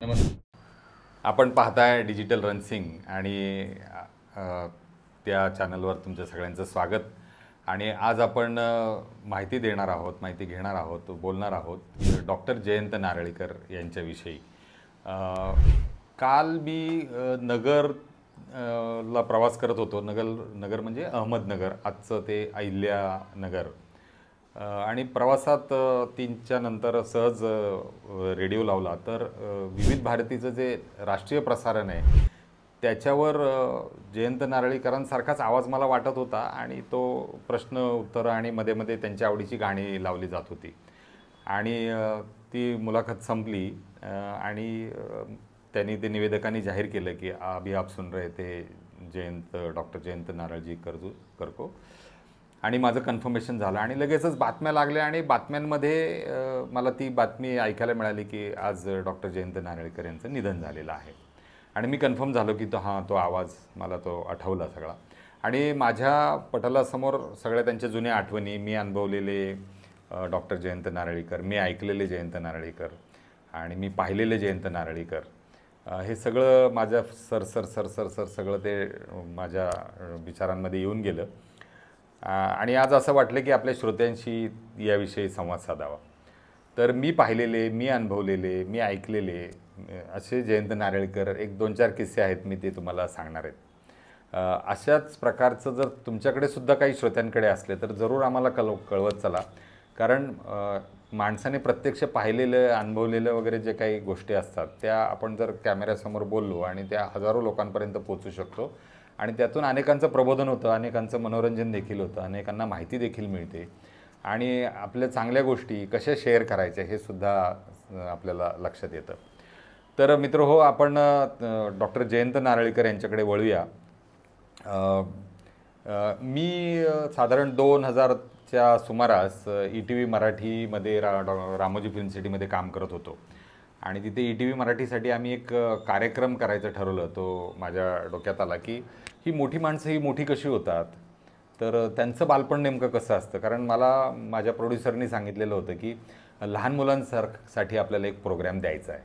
नमस्कार. आपण पाहताय डिजिटल रणसिंग आणि अ, त्या चॅनलवर तुमचं सगळ्यांचं स्वागत. आणि आज आपण माहिती देणार आहोत, माहिती घेणार आहोत, बोलणार आहोत डॉक्टर जयंत नारळीकर यांच्याविषयी. अ, काल मी ला प्रवास करत होतो. नगर म्हणजे अहमदनगर, आजचं ते अहिल्यानगर. आणि प्रवासात 3च्या नंतर सहज रेडिओ लावला तर विविध भारतीचं जे राष्ट्रीय प्रसारण आहे त्याच्यावर जयंत नारळीकरांसारखाच आवाज मला वाटत होता आणि तो प्रश्न उत्तरं आणि मध्ये मध्ये त्यांच्या आवडीची गाणी लावली जात होती. आणि ती मुलाखत संपली आणि त्यांनी ते निवेदकांनी जाहीर केलं की अभी आप सुन रहे थे डॉक्टर जयंत नारळजी करको. आणि माझं कन्फर्मेशन झालं आणि लगेचच बातम्या लागल्या आणि बातम्यांमध्ये मला ती बातमी ऐकायला मिळाली की आज डॉक्टर जयंत नारळीकर यांचं निधन झालेलं आहे. आणि मी कन्फर्म झालो की तो आवाज मला तो आठवला सगळा. आणि माझ्या पटलासमोर सगळ्या त्यांच्या जुन्या आठवणी, मी अनुभवलेले डॉक्टर जयंत नारळीकर, मी ऐकलेले जयंत नारळीकर आणि मी पाहिलेले जयंत नारळीकर, हे सगळं माझ्या सर सगळं ते माझ्या विचारांमध्ये येऊन गेलं. आणि आज असं वाटलं की आपल्या श्रोत्यांशी याविषयी संवाद साधावा. तर मी पाहिलेले, मी अनुभवलेले, मी ऐकलेले असे जयंत नारळीकर एक 2-4 किस्से आहेत, मी ते तुम्हाला सांगणार आहेत. अशाच प्रकारचं जर तुमच्याकडे सुद्धा काही श्रोत्यांकडे असले तर जरूर आम्हाला कळवत चला. कारण माणसाने प्रत्यक्ष पाहिलेलं, अनुभवलेलं वगैरे जे काही गोष्टी असतात त्या आपण जर कॅमेऱ्यासमोर बोललो आणि त्या हजारो लोकांपर्यंत पोचू शकतो आणि त्यातून अनेकांचं प्रबोधन होतं, अनेकांचं मनोरंजन देखील होतं, अनेकांना माहिती देखील मिळते आणि आपल्या चांगल्या गोष्टी कशा शेअर करायच्या हे सुद्धा आपल्याला लक्षात येतं. तर मित्र हो, आपण डॉक्टर जयंत नारळीकर यांच्याकडे वळूया. मी साधारण 2000च्या सुमारास ETV मराठीमध्ये रामोजी फिल्म सिटीमध्ये काम करत होतो आणि तिथे ETV मराठीसाठी आम्ही एक कार्यक्रम करायचं ठरवलं. तो माझ्या डोक्यात आला की ही मोठी माणसं ही मोठी कशी होतात, तर त्यांचं बालपण नेमकं कसं असतं. कारण मला माझ्या प्रोड्युसरनी सांगितलेलं होतं की लहान मुलांसाठी आपल्याला एक प्रोग्रॅम द्यायचा आहे.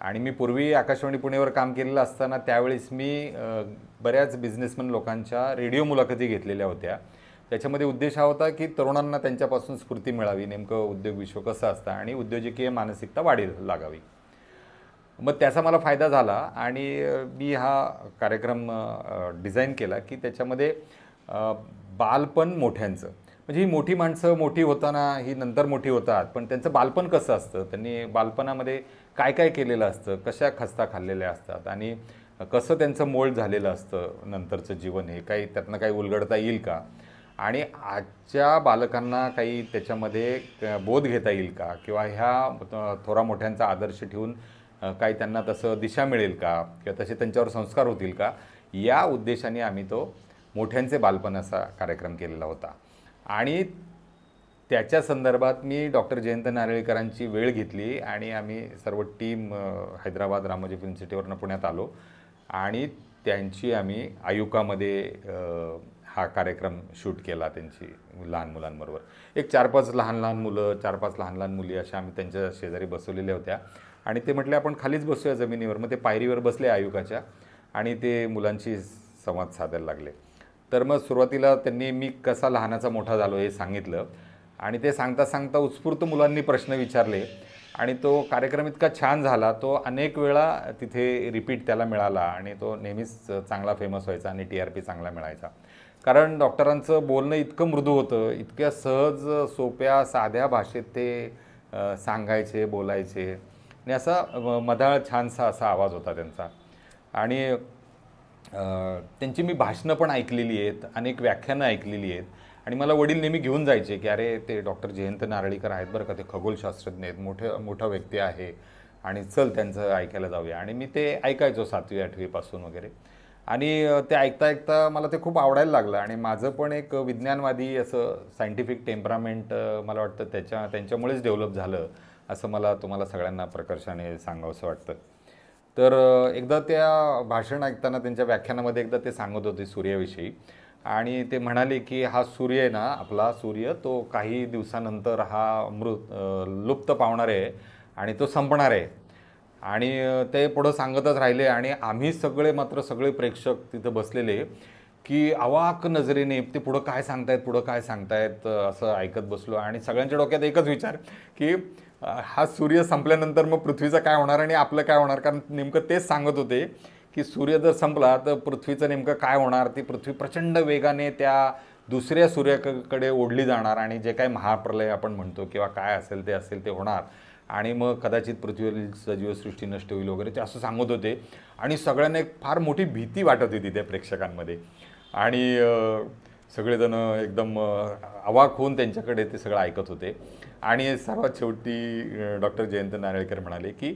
आणि मी पूर्वी आकाशवाणी पुणेवर काम केलेलं असताना त्यावेळेस मी बऱ्याच बिझनेसमन लोकांच्या रेडिओ मुलाखती घेतलेल्या होत्या. त्याच्यामध्ये उद्देश हा होता की तरुणांना त्यांच्यापासून स्फूर्ती मिळावी, नेमकं उद्योग विश्व कसं असतं आणि उद्योजकीय मानसिकता वाढीला लागावी. मग त्याचा मला फायदा झाला आणि मी हा कार्यक्रम डिझाईन केला की त्याच्यामध्ये बालपण मोठ्यांचं, म्हणजे ही मोठी माणसं मोठी होताना ही नंतर मोठी होतात, पण त्यांचं बालपण कसं असतं, त्यांनी बालपणामध्ये काय काय केलेलं असतं, कशा खस्ता खाल्लेल्या असतात आणि कसं त्यांचं मोल्ड झालेलं असतं नंतरचं जीवन, हे काही त्यातनं काही उलगडता येईल का आणि आजच्या बालकांना काही त्याच्यामध्ये बोध घेता येईल का, किंवा ह्या थोरा मोठ्यांचा आदर्श ठेवून काही त्यांना तसं दिशा मिळेल का, किंवा तसे त्यांच्यावर संस्कार होतील का, या उद्देशाने आम्ही तो मोठ्यांचे बालपण असा कार्यक्रम केलेला होता. आणि त्याच्या संदर्भात मी डॉक्टर जयंत नारळीकरांची वेळ घेतली आणि आम्ही सर्व टीम हैदराबाद रामोजी फिल्म सिटीवरनं पुण्यात आलो आणि त्यांची आम्ही आयुकामध्ये हा कार्यक्रम शूट केला. त्यांची लहान मुलांबरोबर एक 4-5 लहान मुलं, 4-5 लहान मुली अशा आम्ही त्यांच्या शेजारी बसवलेल्या होत्या आणि ते म्हटले आपण खालीच बसूया जमिनीवर. मग ते पायरीवर बसले आयुकाच्या आणि ते मुलांशी संवाद साधायला लागले. तर मग सुरुवातीला त्यांनी मी कसा लहानाचा मोठा झालो हे सांगितलं आणि ते सांगता सांगता उत्स्फूर्त मुलांनी प्रश्न विचारले आणि तो कार्यक्रम इतका छान झाला, तो अनेक वेळा तिथे रिपीट त्याला मिळाला आणि तो नेहमीच चांगला फेमस व्हायचा आणि TRP चांगला मिळायचा. कारण डॉक्टरांचं बोलणं इतकं मृदू होतं, इतक्या सहज सोप्या साध्या भाषेत ते सांगायचे, बोलायचे आणि असा मधाळ छानसा असा आवाज होता त्यांचा. आणि त्यांची मी भाषणं पण ऐकलेली आहेत, अनेक व्याख्यानं ऐकलेली आहेत आणि मला वडील नेहमी घेऊन जायचे की अरे ते डॉक्टर जयंत नारळीकर आहेत बरं का, ते खगोलशास्त्रज्ञ आहेत, मोठा व्यक्ती आहे आणि चल त्यांचं ऐकायला जाऊया. आणि मी ते ऐकायचो 7वी-8वी पासून वगैरे. आणि ते ऐकता ऐकता मला ते खूप आवडायला लागलं आणि माझं पण एक विज्ञानवादी असं सायंटिफिक टेम्परामेंट मला वाटतं त्यांच्यामुळेच डेव्हलप झालं असं मला तुम्हाला सगळ्यांना प्रकर्षाने सांगावंसं वाटतं. तर एकदा त्या भाषण ऐकताना त्यांच्या व्याख्यानामध्ये एकदा ते सांगत होते सूर्याविषयी आणि ते म्हणाले की हा सूर्य आहे ना, आपला सूर्य, तो काही दिवसानंतर हा लुप्त पावणार आहे आणि तो संपणार आहे. आणि ते पुढं सांगतच राहिले आणि आम्ही सगळे मात्र सगळे प्रेक्षक तिथं बसलेले की अवाक नजरेने ते पुढं काय सांगतायत पुढं काय सांगतायत असं ऐकत बसलो. आणि सगळ्यांच्या डोक्यात एकच विचार की हा सूर्य संपल्यानंतर मग पृथ्वीचं काय होणार आणि आपलं काय होणार. कारण नेमकं तेच सांगत होते की सूर्य जर संपला तर पृथ्वीचं नेमकं काय होणार. ती पृथ्वी प्रचंड वेगाने त्या दुसऱ्या सूर्याकडे ओढली जाणार आणि जे काही महाप्रलय आपण म्हणतो किंवा काय असेल ते होणार आणि मग कदाचित पृथ्वीवरील सजीवसृष्टी नष्ट होईल वगैरे ते असं सांगत होते. आणि सगळ्यांना एक फार मोठी भीती वाटत होती त्या प्रेक्षकांमध्ये. आणि सगळेजण एकदम अवाक होऊन त्यांच्याकडे ते सगळं ऐकत होते. आणि सर्वात शेवटी डॉक्टर जयंत नारळीकर म्हणाले की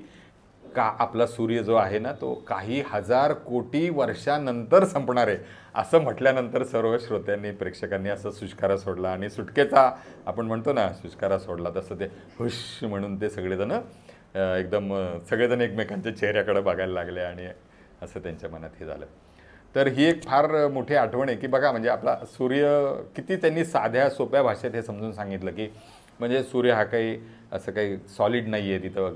का आपला सूर्य जो आहे ना तो काही हजार कोटी वर्षानंतर संपणार आहे असं म्हटल्यानंतर सर्व श्रोत्यांनी प्रेक्षकांनी असं सुष्कारा सोडला आणि सुटकेचा आपण म्हणतो ना सुष्कारा सोडला तसं ते हुश म्हणून ते सगळेजण एकदम सगळेजण एकमेकांच्या चेहऱ्याकडे बघायला लागले आणि असं त्यांच्या मनात हे झालं. तर ही एक फार मोठी आठवण आहे की बघा म्हणजे आपला सूर्य किती त्यांनी साध्या सोप्या भाषेत हे समजून सांगितलं की म्हणजे सूर्य हा काही असं काही सॉलिड नाही आहे. तिथं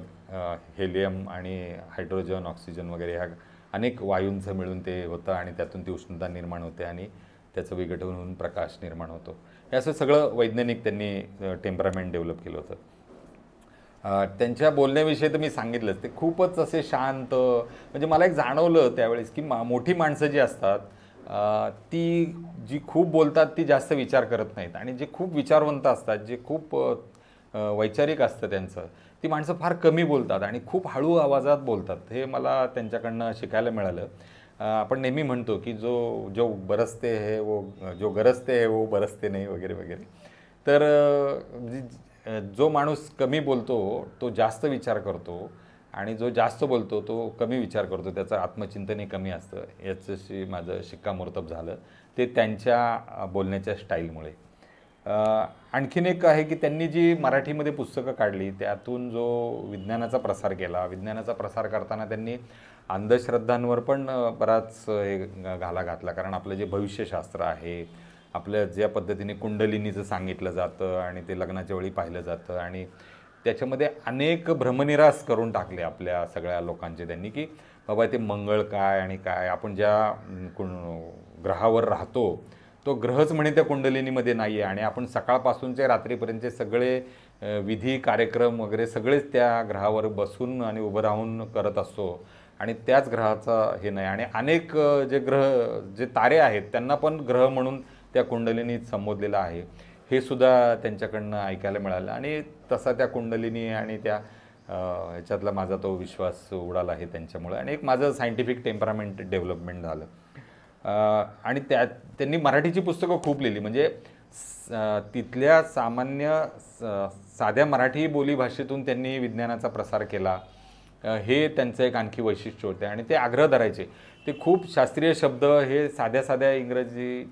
हेलियम आणि हायड्रोजन ऑक्सिजन वगैरे ह्या अनेक वायूंचं मिळून ते होतं आणि त्यातून ती उष्णता निर्माण होते आणि त्याचं विघटन होऊन प्रकाश निर्माण होतो. हे असं सगळं वैज्ञानिक त्यांनी टेम्परामेंट डेव्हलप केलं होतं. त्यांच्या बोलण्याविषयी तर मी सांगितलंच ते खूपच असे शांत म्हणजे मला एक जाणवलं त्यावेळेस की मोठी माणसं जी असतात ती जी खूप बोलतात ती जास्त विचार करत नाहीत आणि जे खूप विचारवंत असतात जे खूप वैचारिक असतं त्यांचं ती माणसं फार कमी बोलतात आणि खूप हळू आवाजात बोलतात. हे मला त्यांच्याकडनं शिकायला मिळालं. आपण नेहमी म्हणतो की जो बरसते है वो जो गरजते है वो बरसते नाही वगैरे वगैरे. तर जो माणूस कमी बोलतो तो जास्त विचार करतो आणि जो जास्त बोलतो तो कमी विचार करतो. त्याचं आत्मचिंतनही कमी असतं. याच्याशी माझं शिक्कामोर्तब झालं ते त्यांच्या बोलण्याच्या स्टाईलमुळे. आणखीन एक आहे की त्यांनी जी मराठीमध्ये पुस्तकं काढली त्यातून जो विज्ञानाचा प्रसार केला. विज्ञानाचा प्रसार करताना त्यांनी अंधश्रद्धांवर पण बराच घाला घातला. कारण आपलं जे भविष्यशास्त्र आहे आपल्या ज्या पद्धतीने कुंडलिनीचं सांगितलं जातं आणि ते लग्नाच्या वेळी पाहिलं जातं आणि त्याच्यामध्ये अनेक भ्रमनिरास करून टाकले आपल्या सगळ्या लोकांचे त्यांनी की बाबा ते मंगळ काय आणि काय आपण ज्या ग्रहावर राहतो तो ग्रहच म्हणे त्या कुंडलिनीमध्ये नाही आहे आणि आपण सकाळपासूनचे रात्रीपर्यंतचे सगळे विधी कार्यक्रम वगैरे सगळेच त्या ग्रहावर बसून आणि उभं राहून करत असतो आणि त्याच ग्रहाचा हे नाही. आणि अनेक जे तारे आहेत त्यांना पण ग्रह म्हणून त्या कुंडलिनीत संबोधलेलं आहे. हे सुद्धा त्यांच्याकडनं ऐकायला मिळालं आणि तसा त्या कुंडलिनी आणि त्या ह्याच्यातला माझा तो विश्वास उडाला आहे त्यांच्यामुळे आणि एक माझं सायंटिफिक टेम्परामेंट डेव्हलपमेंट झालं. आणि त्यांनी मराठीची पुस्तकं खूप लिहिली. म्हणजे तिथल्या सामान्य साध्या मराठी बोलीभाषेतून त्यांनी विज्ञानाचा प्रसार केला. हे त्यांचं एक आणखी वैशिष्ट्य होते आणि ते आग्रह धरायचे. ते खूप शास्त्रीय शब्द हे साध्या इंग्रजी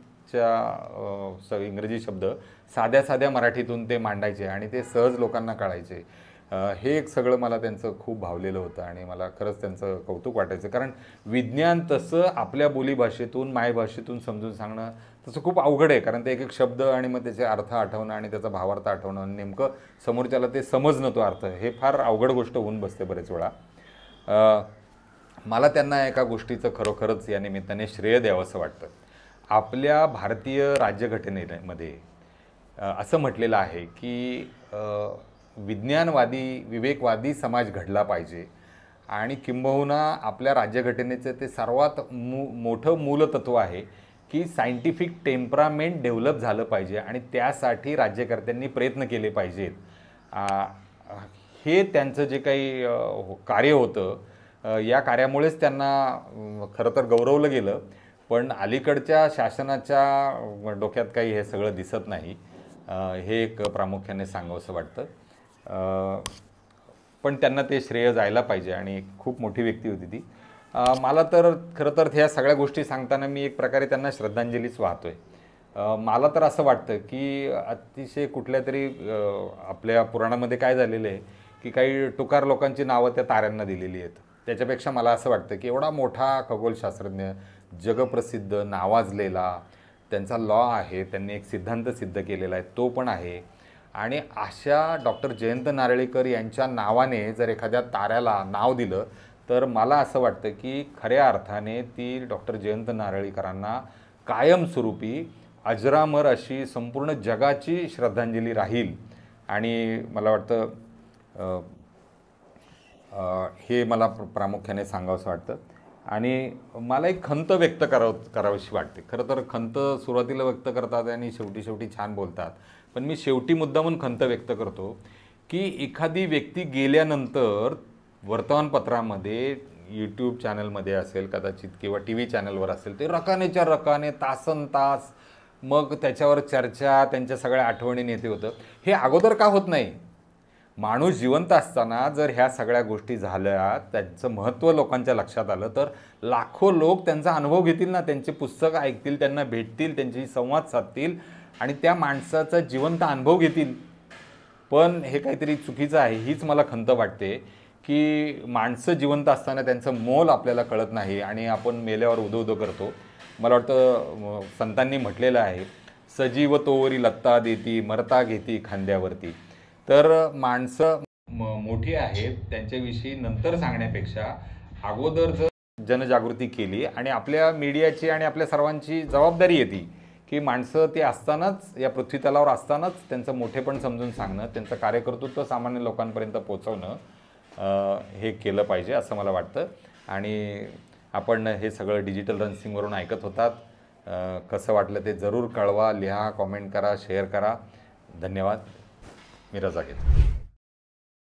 शब्द साध्या मराठीतून ते मांडायचे आणि ते सहज लोकांना कळायचे. हे एक सगळं मला त्यांचं खूप भावलेलं होतं आणि मला खरंच त्यांचं कौतुक वाटायचं. कारण विज्ञान तसं आपल्या बोलीभाषेतून मायभाषेतून समजून सांगणं तसं खूप अवघड आहे. कारण ते एक शब्द आणि मग त्याचे अर्थ आठवणं आणि त्याचा भावार्थ आठवणं आणि नेमकं समोरच्याला ते समजणं तो अर्थ हे फार अवघड गोष्ट होऊन बसते बरेच वेळा. मला त्यांना एका गोष्टीचं खरोखरच या निमित्ताने श्रेय द्यावं असं वाटतं. आपल्या भारतीय राज्यघटनेमध्ये असं म्हटलेलं आहे की विज्ञानवादी विवेकवादी समाज घडला पाहिजे आणि किंबहुना आपल्या राज्यघटनेचं ते सर्वात मोठं मूलतत्व आहे की सायंटिफिक टेम्परामेंट डेव्हलप झालं पाहिजे आणि त्यासाठी राज्यकर्त्यांनी प्रयत्न केले पाहिजेत. हे त्यांचं जे काही कार्य होतं या कार्यामुळेच त्यांना खरं तर गौरवलं गेलं. पण अलीकडच्या शासनाच्या डोक्यात काही हे सगळं दिसत नाही. हे एक प्रामुख्याने सांगावंसं वाटतं. पण त्यांना ते श्रेय जायला पाहिजे आणि खूप मोठी व्यक्ती होती ती. मला तर खरं तर ह्या सगळ्या गोष्टी सांगताना मी एक प्रकारे त्यांना श्रद्धांजलीच वाहतोय. मला तर असं वाटतं की अतिशय कुठल्या तरी आपल्या पुराणामध्ये काय झालेलं आहे की काही टुकार लोकांची नावं त्या ताऱ्यांना दिलेली आहेत. त्याच्यापेक्षा मला असं वाटतं की एवढा मोठा खगोलशास्त्रज्ञ जगप्रसिद्ध नावाजलेला त्यांचा लॉ आहे त्यांनी एक सिद्धांत सिद्ध केलेला आहे तो पण आहे आणि अशा डॉक्टर जयंत नारळीकर यांच्या नावाने जर एखाद्या ताऱ्याला नाव दिलं तर मला असं वाटतं की खऱ्या अर्थाने ती डॉक्टर जयंत नारळीकरांना कायमस्वरूपी अजरामर अशी संपूर्ण जगाची श्रद्धांजली राहील. आणि मला वाटतं हे मला प्रामुख्याने सांगावंसं वाटतं. आणि मला एक खंत व्यक्त करावीशी वाटते. खरं तर खंत सुरुवातीला व्यक्त करतात आणि शेवटी छान बोलतात, पण मी शेवटी मुद्दामून खंत व्यक्त करतो की एखादी व्यक्ती गेल्यानंतर वर्तमानपत्रामध्ये, यूट्यूब चॅनलमध्ये असेल कदाचित किंवा टी व्ही चॅनलवर असेल, ते रकानेच्या रकाने तासनतास मग त्याच्यावर चर्चा, त्यांच्या सगळ्या आठवणी नेते होतं. हे अगोदर का होत नाही? माणूस जिवंत असताना जर ह्या सगळ्या गोष्टी झाल्या, त्यांचं महत्त्व लोकांच्या लक्षात आलं, तर लाखो लोक त्यांचा अनुभव घेतील ना, त्यांचे पुस्तकं ऐकतील, त्यांना भेटतील, त्यांच्याशी संवाद साधतील आणि त्या माणसाचा जिवंत अनुभव घेतील. पण हे काहीतरी चुकीचं आहे. हीच मला खंत वाटते की माणसं जिवंत असताना त्यांचं मोल आपल्याला कळत नाही आणि आपण मेल्यावर उदो करतो. मला वाटतं संतांनी म्हटलेलं आहे, सजीव तोवरी लत्ता देती, मरता घेती खांद्यावरती. तर माणसं मोठी आहेत त्यांच्याविषयी नंतर सांगण्यापेक्षा अगोदर जर जनजागृती केली, आणि आपल्या मीडियाची आणि आपल्या सर्वांची जबाबदारी येते की माणसं ते असतानाच, या पृथ्वीतलावर असतानाच त्यांचं मोठेपण समजून सांगणं, त्यांचं कार्यकर्तृत्व सामान्य लोकांपर्यंत पोचवणं हे केलं पाहिजे असं मला वाटतं. आणि आपण हे सगळं डिजिटल रणसिंगवरून ऐकत होतात. कसं वाटलं ते जरूर कळवा, लिहा, कॉमेंट करा, शेअर करा. धन्यवाद. मी रजा घेतो.